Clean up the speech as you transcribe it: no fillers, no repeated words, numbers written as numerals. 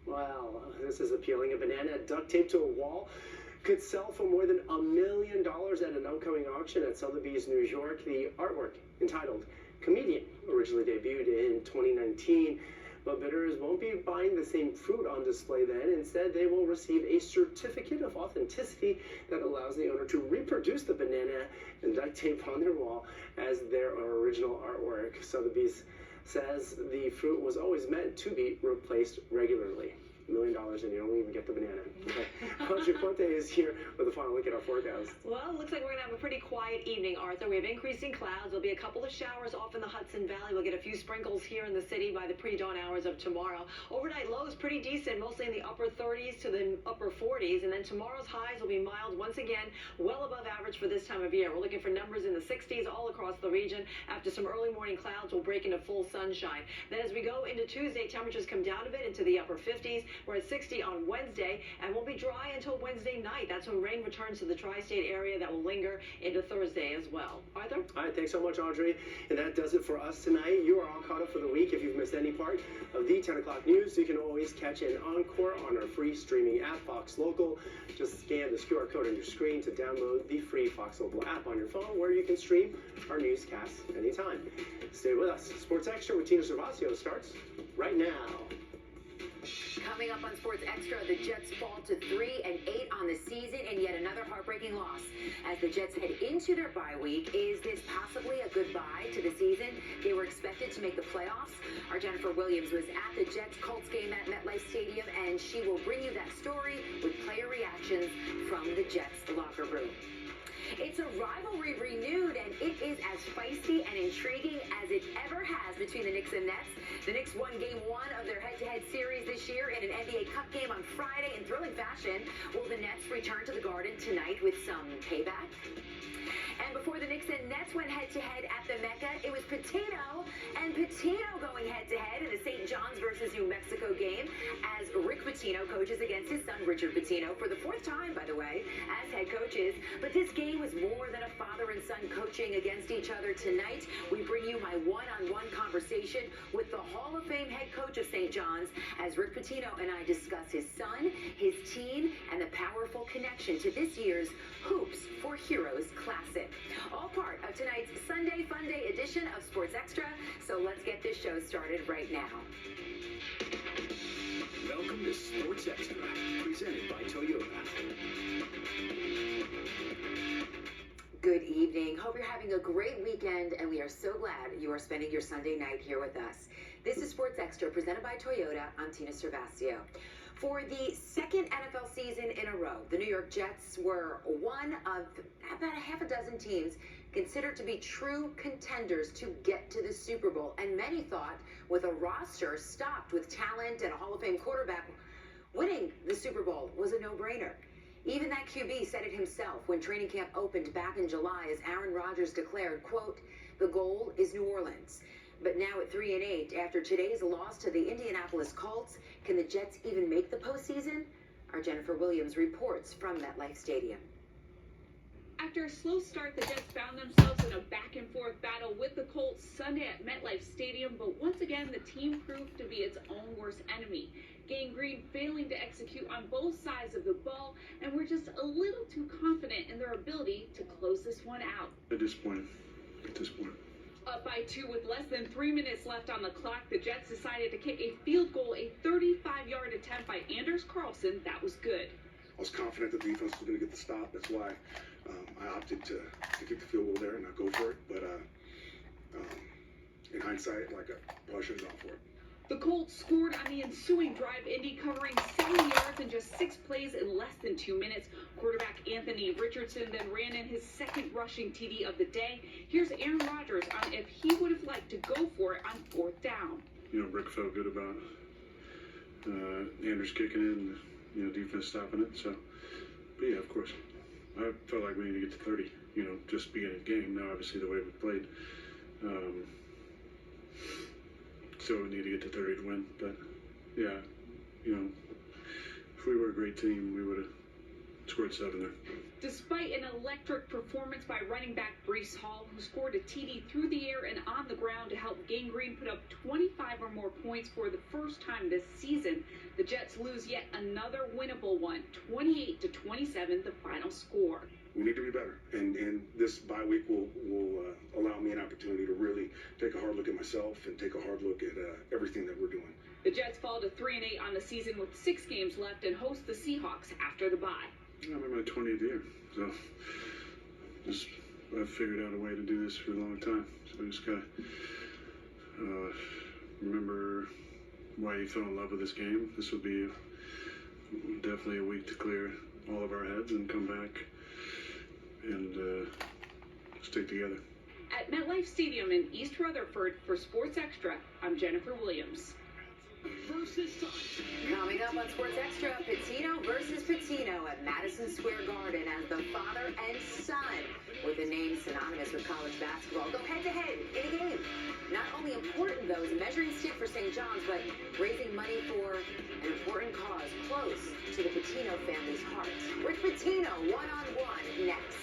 Wow, this is appealing. A banana duct taped to a wall could sell for more than $1 million at an upcoming auction at Sotheby's, New York. The artwork, entitled Comedian, originally debuted in 2019. But bidders won't be buying the same fruit on display then. Instead, they will receive a certificate of authenticity that allows the owner to reproduce the banana and duct tape on their wall as their original artwork. Sotheby's says the fruit was always meant to be replaced regularly. $1 million and you don't even get the banana. Okay. Audrey Puente is here with a final look at our forecast. Well, it looks like we're going to have a pretty quiet evening, Arthur. We have increasing clouds. There'll be a couple of showers off in the Hudson Valley. We'll get a few sprinkles here in the city by the pre-dawn hours of tomorrow. Overnight lows pretty decent, mostly in the upper 30s to the upper 40s. And then tomorrow's highs will be mild once again, well above average for this time of year. We're looking for numbers in the 60s all across the region. After some early morning clouds, we'll break into full sunshine. Then as we go into Tuesday, temperatures come down a bit into the upper 50s. We're at 60 on Wednesday, and we'll be dry until Wednesday night. That's when rain returns to the tri-state area. That will linger into Thursday as well. Arthur? All right, thanks so much, Audrey. And that does it for us tonight. You are all caught up for the week. If you've missed any part of the 10 o'clock news, you can always catch an encore on our free streaming app, Fox Local. Just scan this QR code on your screen to download the free Fox Local app on your phone, where you can stream our newscasts anytime. Stay with us. Sports Extra with Tina Servacio starts right now. Coming up on Sports Extra, the Jets fall to 3-8 on the season and yet another heartbreaking loss. As the Jets head into their bye week, is this possibly a goodbye to the season? They were expected to make the playoffs. Our Jennifer Williams was at the Jets-Colts game at MetLife Stadium, and she will bring you that story with player reactions from the Jets locker room. It's a rivalry renewed, and it is as feisty and intriguing as it ever has between the Knicks and Nets. The Knicks won Game 1 of their head-to-head series this year in an NBA Cup game on Friday in thrilling fashion. Will the Nets return to the Garden tonight with some payback? And before the Knicks and Nets went head-to-head at the Mecca, it was Pitino and Pitino going head-to-head in the St. John's versus New Mexico game as Rick Pitino coaches against his son Richard Pitino for the fourth time, by the way, as head coaches. But this game was more than a father and son coaching against each other. Tonight, we bring you my one-on-one conversation with the Hall of Fame head coach of St. John's as Rick Pitino and I discuss his son, his team, and the powerful connection to this year's Hoops for Heroes Classic. All part of tonight's Sunday Fun Day edition of Sports Extra, so let's get this show started right now. Welcome to Sports Extra, presented by Toyota. Good evening. Hope you're having a great weekend, and we are so glad you are spending your Sunday night here with us. This is Sports Extra, presented by Toyota. I'm Tina Servacio. For the second NFL season in a row, the New York Jets were one of about a half a dozen teams considered to be true contenders to get to the Super Bowl. And many thought, with a roster stocked with talent and a Hall of Fame quarterback, winning the Super Bowl was a no-brainer. Even that QB said it himself when training camp opened back in July as Aaron Rodgers declared, quote, "The goal is New Orleans." But now at 3-8, after today's loss to the Indianapolis Colts, can the Jets even make the postseason? Our Jennifer Williams reports from MetLife Stadium. After a slow start, the Jets found themselves in a back-and-forth battle with the Colts Sunday at MetLife Stadium, but once again, the team proved to be its own worst enemy. Gang Green failing to execute on both sides of the ball, and we're just a little too confident in their ability to close this one out. At this point. Up by 2 with less than 3 minutes left on the clock, the Jets decided to kick a field goal, a 35-yard attempt by Anders Carlson. That was good. I was confident that the defense was going to get the stop. That's why I opted to kick the field goal there and not go for it. But in hindsight, I probably should have gone for it. The Colts scored on the ensuing drive, Indy covering 70 yards in just 6 plays in less than 2 minutes. Quarterback Anthony Richardson then ran in his second rushing TD of the day. Here's Aaron Rodgers on if he would have liked to go for it on 4th down. Rick felt good about Anders kicking it and, defense stopping it. So, but yeah, of course. I felt like we need to get to 30, just beginning of the game. Now, obviously, the way we played. So we need to get to 30 to win. But, yeah, if we were a great team, we would have scored 7 there. Despite an electric performance by running back Breece Hall, who scored a TD through the air and on the ground to help Gang Green put up 25 or more points for the first time this season, the Jets lose yet another winnable one, 28-27, the final score. We need to be better, and this bye week will allow me an opportunity to really take a hard look at myself and take a hard look at everything that we're doing. The Jets fall to 3-8 on the season with 6 games left and host the Seahawks after the bye. I'm in my 20th year, so I've figured out a way to do this for a long time. So I just gotta remember why you fell in love with this game. This will be definitely a week to clear all of our heads and come back and stick together. At MetLife Stadium in East Rutherford for Sports Extra, I'm Jennifer Williams. Coming up on Sports Extra, Pitino versus Pitino at Madison Square Garden as the father and son, with a name synonymous with college basketball, go head-to-head in a game. Not only important, though, as a measuring stick for St. John's, but raising money for an important cause close to the Pitino family's heart. Rick Pitino, one-on-one, next.